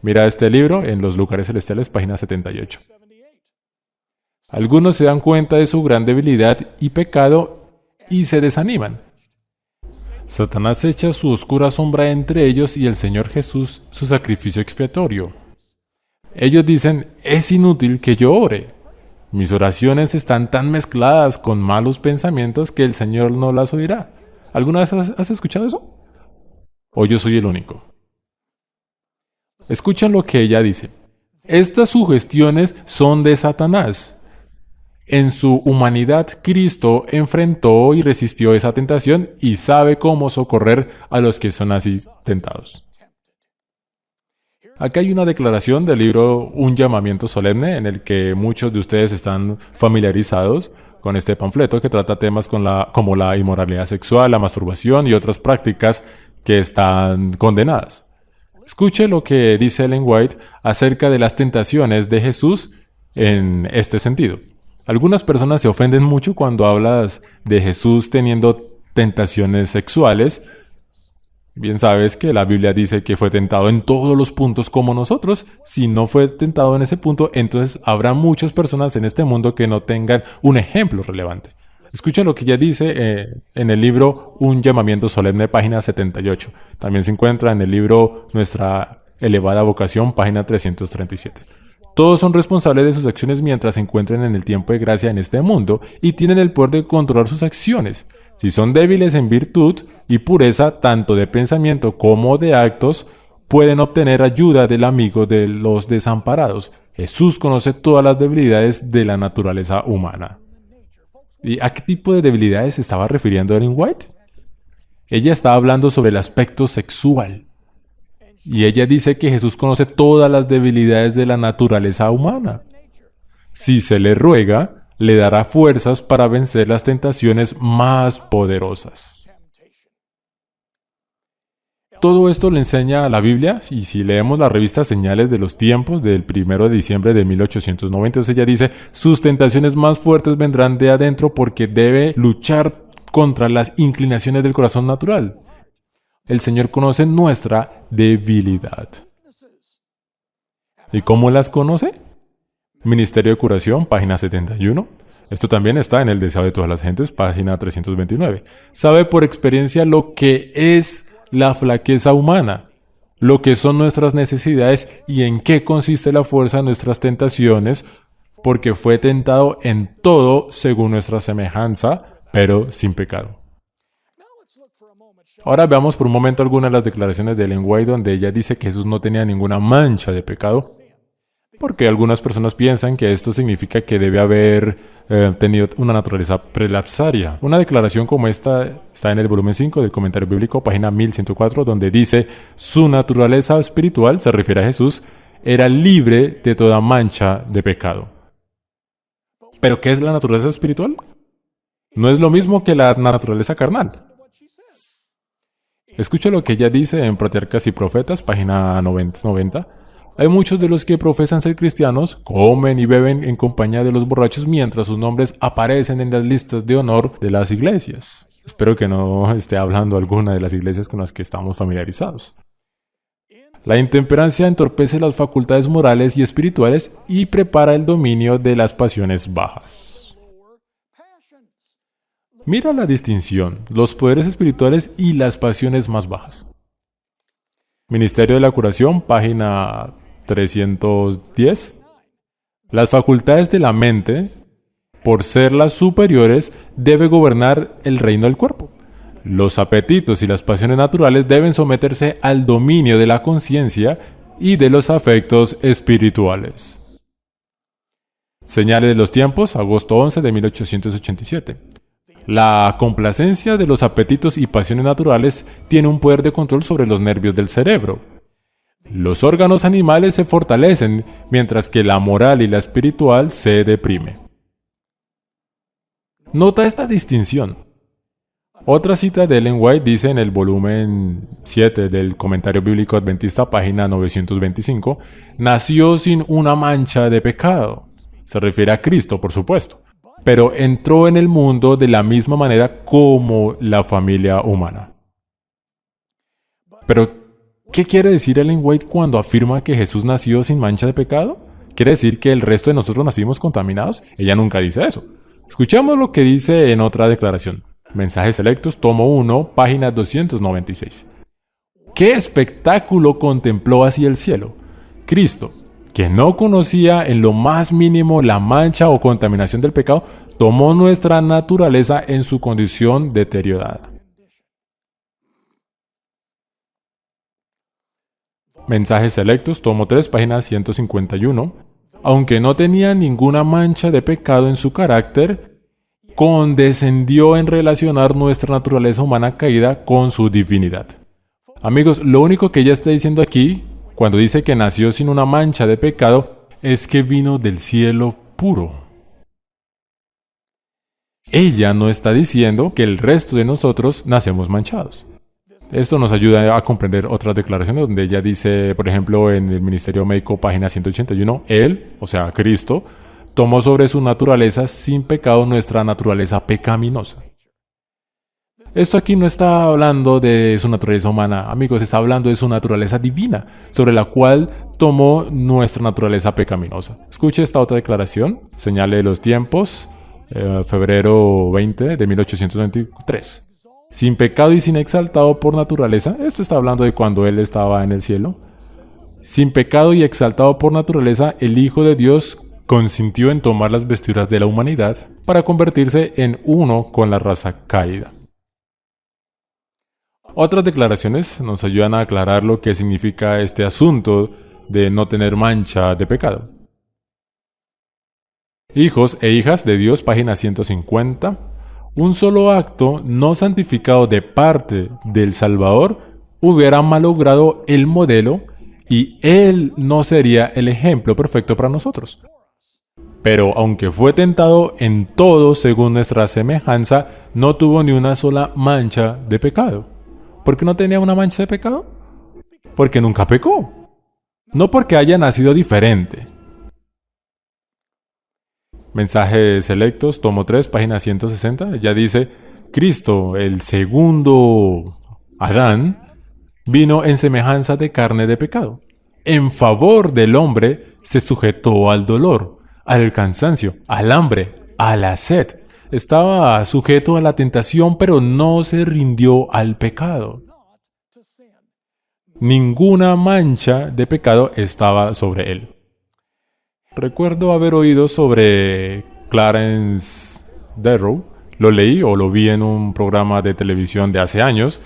S1: Mira este libro en Los Lugares Celestiales, página 78. Algunos se dan cuenta de su gran debilidad y pecado y se desaniman. Satanás echa su oscura sombra entre ellos y el Señor Jesús su sacrificio expiatorio. Ellos dicen: es inútil que yo ore. Mis oraciones están tan mezcladas con malos pensamientos que el Señor no las oirá. ¿Alguna vez has escuchado eso? ¿O yo soy el único? Escuchen lo que ella dice. Estas sugestiones son de Satanás. En su humanidad, Cristo enfrentó y resistió esa tentación y sabe cómo socorrer a los que son así tentados. Acá hay una declaración del libro Un llamamiento solemne en el que muchos de ustedes están familiarizados con este panfleto que trata temas como la inmoralidad sexual, la masturbación y otras prácticas que están condenadas. Escuche lo que dice Ellen White acerca de las tentaciones de Jesús en este sentido. Algunas personas se ofenden mucho cuando hablas de Jesús teniendo tentaciones sexuales. Bien sabes que la Biblia dice que fue tentado en todos los puntos como nosotros. Si no fue tentado en ese punto, entonces habrá muchas personas en este mundo que no tengan un ejemplo relevante. Escuchen lo que ella dice en el libro Un llamamiento solemne, página 78. También se encuentra en el libro Nuestra elevada vocación, página 337. Todos son responsables de sus acciones mientras se encuentren en el tiempo de gracia en este mundo y tienen el poder de controlar sus acciones. Si son débiles en virtud y pureza, tanto de pensamiento como de actos, pueden obtener ayuda del amigo de los desamparados. Jesús conoce todas las debilidades de la naturaleza humana. ¿Y a qué tipo de debilidades se estaba refiriendo Ellen White? Ella está hablando sobre el aspecto sexual. Y ella dice que Jesús conoce todas las debilidades de la naturaleza humana. Si se le ruega, le dará fuerzas para vencer las tentaciones más poderosas. Todo esto le enseña la Biblia, y si leemos la revista Señales de los Tiempos del 1 de diciembre de 1890, ella dice, sus tentaciones más fuertes vendrán de adentro porque debe luchar contra las inclinaciones del corazón natural. El Señor conoce nuestra debilidad. ¿Y cómo las conoce? Ministerio de Curación, página 71. Esto también está en El deseo de todas las gentes, página 329. Sabe por experiencia lo que es la flaqueza humana, lo que son nuestras necesidades y en qué consiste la fuerza de nuestras tentaciones, porque fue tentado en todo según nuestra semejanza, pero sin pecado. Ahora veamos por un momento algunas de las declaraciones de Ellen White donde ella dice que Jesús no tenía ninguna mancha de pecado, porque algunas personas piensan que esto significa que debe haber tenido una naturaleza prelapsaria. Una declaración como esta está en el volumen 5 del Comentario Bíblico, página 1104, donde dice, su naturaleza espiritual, se refiere a Jesús, era libre de toda mancha de pecado. ¿Pero qué es la naturaleza espiritual? No es lo mismo que la naturaleza carnal. Escucha lo que ella dice en Patriarcas y Profetas, página 90. Hay muchos de los que profesan ser cristianos, comen y beben en compañía de los borrachos mientras sus nombres aparecen en las listas de honor de las iglesias. Espero que no esté hablando alguna de las iglesias con las que estamos familiarizados. La intemperancia entorpece las facultades morales y espirituales y prepara el dominio de las pasiones bajas. Mira la distinción, los poderes espirituales y las pasiones más bajas. Ministerio de la Curación, página 310. Las facultades de la mente, por ser las superiores, debe gobernar el reino del cuerpo. Los apetitos y las pasiones naturales deben someterse al dominio de la conciencia y de los afectos espirituales. Señales de los tiempos, agosto 11 de 1887. La complacencia de los apetitos y pasiones naturales tiene un poder de control sobre los nervios del cerebro. Los órganos animales se fortalecen, mientras que la moral y la espiritual se deprime. Nota esta distinción. Otra cita de Ellen White dice en el volumen 7 del Comentario Bíblico Adventista, página 925, nació sin una mancha de pecado. Se refiere a Cristo, por supuesto, pero entró en el mundo de la misma manera como la familia humana. Pero, ¿qué quiere decir Ellen White cuando afirma que Jesús nació sin mancha de pecado? ¿Quiere decir que el resto de nosotros nacimos contaminados? Ella nunca dice eso. Escuchemos lo que dice en otra declaración. Mensajes selectos, tomo 1, página 296. ¿Qué espectáculo contempló así el cielo? Cristo, que no conocía en lo más mínimo la mancha o contaminación del pecado, tomó nuestra naturaleza en su condición deteriorada. Mensajes Selectos, tomo 3, página 151. Aunque no tenía ninguna mancha de pecado en su carácter, condescendió en relacionar nuestra naturaleza humana caída con su divinidad. Amigos, lo único que ella está diciendo aquí, cuando dice que nació sin una mancha de pecado, es que vino del cielo puro. Ella no está diciendo que el resto de nosotros nacemos manchados. Esto nos ayuda a comprender otras declaraciones donde ella dice, por ejemplo, en el Ministerio Médico, página 181, Él, o sea, Cristo, tomó sobre su naturaleza sin pecado nuestra naturaleza pecaminosa. Esto aquí no está hablando de su naturaleza humana, amigos, está hablando de su naturaleza divina, sobre la cual tomó nuestra naturaleza pecaminosa. Escuche esta otra declaración, Señale de los tiempos, febrero 20 de 1823. Sin pecado y sin exaltado por naturaleza, esto está hablando de cuando Él estaba en el cielo. Sin pecado y exaltado por naturaleza, el Hijo de Dios consintió en tomar las vestiduras de la humanidad para convertirse en uno con la raza caída. Otras declaraciones nos ayudan a aclarar lo que significa este asunto de no tener mancha de pecado. Hijos e hijas de Dios, página 150. Un solo acto no santificado de parte del Salvador hubiera malogrado el modelo y Él no sería el ejemplo perfecto para nosotros. Pero aunque fue tentado en todo según nuestra semejanza, no tuvo ni una sola mancha de pecado. ¿Por qué no tenía una mancha de pecado? Porque nunca pecó. No porque haya nacido diferente. Mensajes Selectos, tomo 3, página 160, ya dice, Cristo, el segundo Adán, vino en semejanza de carne de pecado. En favor del hombre se sujetó al dolor, al cansancio, al hambre, a la sed. Estaba sujeto a la tentación, pero no se rindió al pecado. Ninguna mancha de pecado estaba sobre él. Recuerdo haber oído sobre Clarence Darrow, lo leí o lo vi en un programa de televisión de hace años,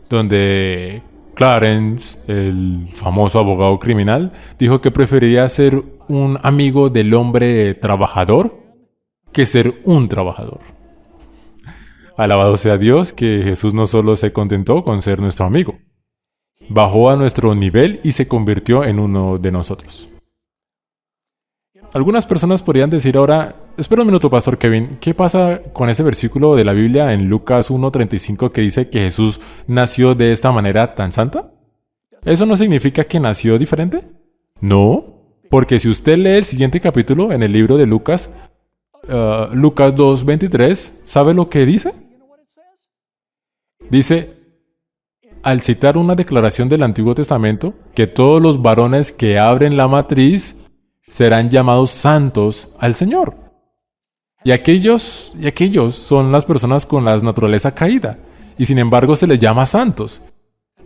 S1: donde Clarence, el famoso abogado criminal, dijo que preferiría ser un amigo del hombre trabajador que ser un trabajador. Alabado sea Dios que Jesús no solo se contentó con ser nuestro amigo, bajó a nuestro nivel y se convirtió en uno de nosotros. Algunas personas podrían decir ahora, espera un minuto, Pastor Kevin, ¿qué pasa con ese versículo de la Biblia en Lucas 1:35 que dice que Jesús nació de esta manera tan santa? ¿Eso no significa que nació diferente? No, porque si usted lee el siguiente capítulo en el libro de Lucas, Lucas 2:23, ¿sabe lo que dice? Dice, al citar una declaración del Antiguo Testamento, que todos los varones que abren la matriz serán llamados santos al Señor. Y aquellos son las personas con la naturaleza caída, y sin embargo se les llama santos.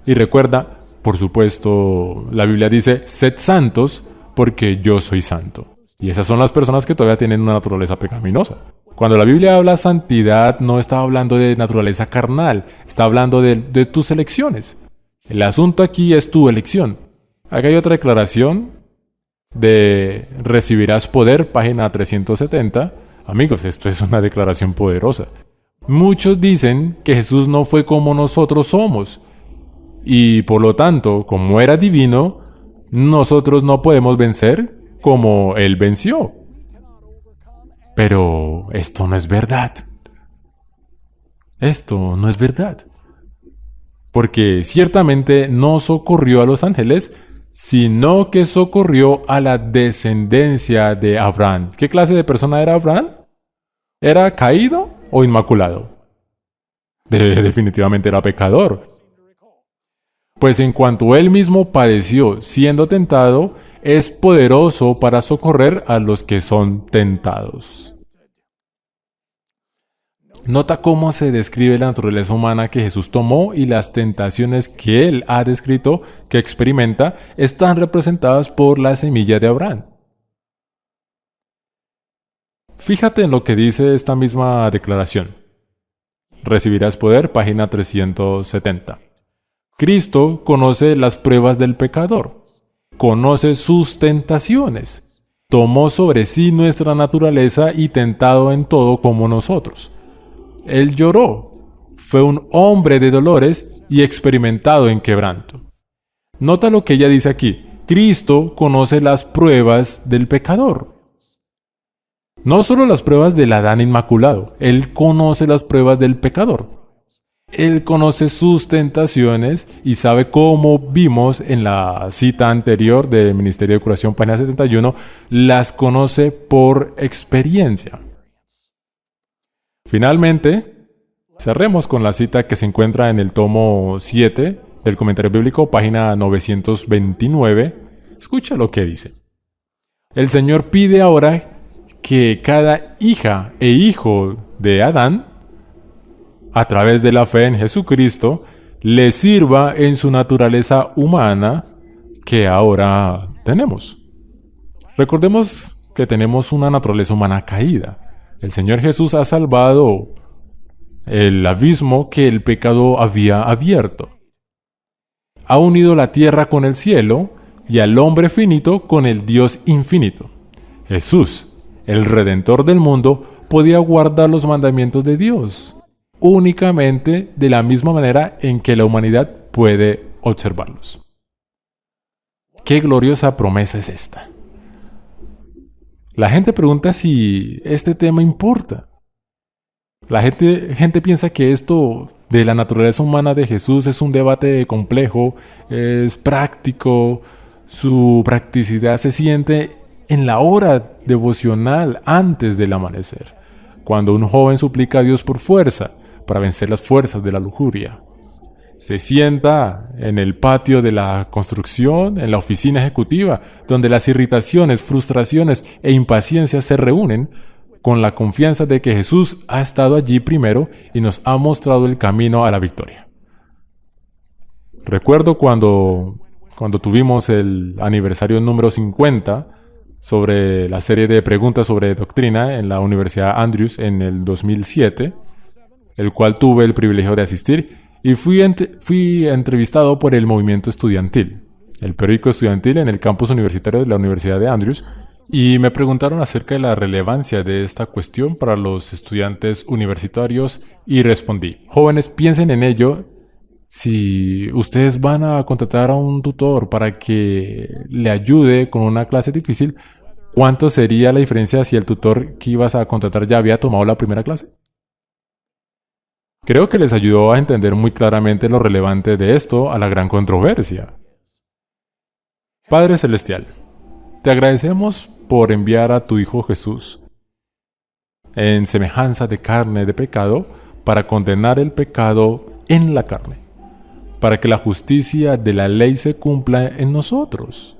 S1: Y recuerda, por supuesto, la Biblia dice, sed santos porque yo soy santo. Y esas son las personas que todavía tienen una naturaleza pecaminosa. Cuando la Biblia habla de santidad, no está hablando de naturaleza carnal, está hablando de tus elecciones. El asunto aquí es tu elección. Acá hay otra declaración de recibirás poder, página 370. Amigos, esto es una declaración poderosa. Muchos dicen que Jesús no fue como nosotros somos, y por lo tanto, como era divino, nosotros no podemos vencer como Él venció. Pero esto no es verdad. Esto no es verdad. Porque ciertamente no socorrió a los ángeles, sino que socorrió a la descendencia de Abraham. ¿Qué clase de persona era Abraham? ¿Era caído o inmaculado? Definitivamente era pecador. Pues en cuanto él mismo padeció siendo tentado, es poderoso para socorrer a los que son tentados. Nota cómo se describe la naturaleza humana que Jesús tomó y las tentaciones que Él ha descrito que experimenta están representadas por la semilla de Abraham. Fíjate en lo que dice esta misma declaración. Recibirás poder, página 370. Cristo conoce las pruebas del pecador. conoce sus tentaciones. Tomó sobre sí nuestra naturaleza y tentado en todo como nosotros. Él lloró. Fue un hombre de dolores y experimentado en quebranto. Nota lo que ella dice aquí. Cristo conoce las pruebas del pecador. No solo las pruebas del Adán inmaculado, Él conoce las pruebas del pecador. Él conoce sus tentaciones y sabe, cómo vimos en la cita anterior del Ministerio de Curación, página 71, las conoce por experiencia. Finalmente, cerremos con la cita que se encuentra en el tomo 7 del Comentario Bíblico, página 929. Escucha lo que dice. El Señor pide ahora que cada hija e hijo de Adán, a través de la fe en Jesucristo, le sirva en su naturaleza humana que ahora tenemos. Recordemos que tenemos una naturaleza humana caída. El Señor Jesús ha salvado el abismo que el pecado había abierto. Ha unido la tierra con el cielo y al hombre finito con el Dios infinito. Jesús, el Redentor del mundo, podía guardar los mandamientos de Dios únicamente de la misma manera en que la humanidad puede observarlos. ¡Qué gloriosa promesa es esta! La gente pregunta si este tema importa. La gente piensa que esto de la naturaleza humana de Jesús es un debate complejo, es práctico, su practicidad se siente en la hora devocional antes del amanecer, cuando un joven suplica a Dios por fuerza para vencer las fuerzas de la lujuria. Se sienta en el patio de la construcción, en la oficina ejecutiva, donde las irritaciones, frustraciones e impaciencias se reúnen, con la confianza de que Jesús ha estado allí primero y nos ha mostrado el camino a la victoria. Recuerdo cuando tuvimos el aniversario número 50 sobre la serie de preguntas sobre doctrina en la Universidad Andrews en el 2007, el cual tuve el privilegio de asistir, y fui entrevistado por el movimiento estudiantil, el periódico estudiantil en el campus universitario de la Universidad de Andrews, y me preguntaron acerca de la relevancia de esta cuestión para los estudiantes universitarios y respondí: jóvenes, piensen en ello. Si ustedes van a contratar a un tutor para que le ayude con una clase difícil, ¿cuánto sería la diferencia si el tutor que ibas a contratar ya había tomado la primera clase? Creo que les ayudó a entender muy claramente lo relevante de esto a la gran controversia. Padre Celestial, te agradecemos por enviar a tu Hijo Jesús en semejanza de carne de pecado para condenar el pecado en la carne, para que la justicia de la ley se cumpla en nosotros,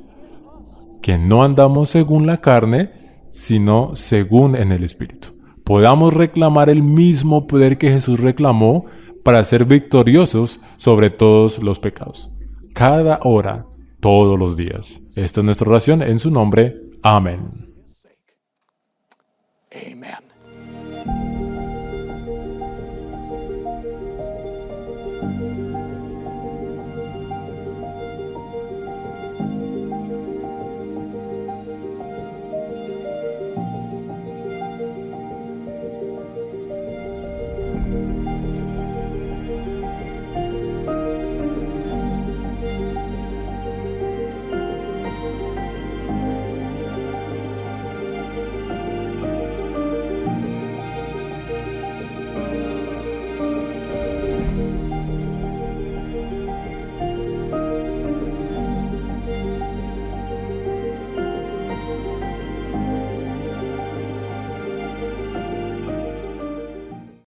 S1: que no andamos según la carne, sino según en el Espíritu. Podamos reclamar el mismo poder que Jesús reclamó para ser victoriosos sobre todos los pecados, cada hora, todos los días. Esta es nuestra oración en su nombre. Amén.
S2: Amen.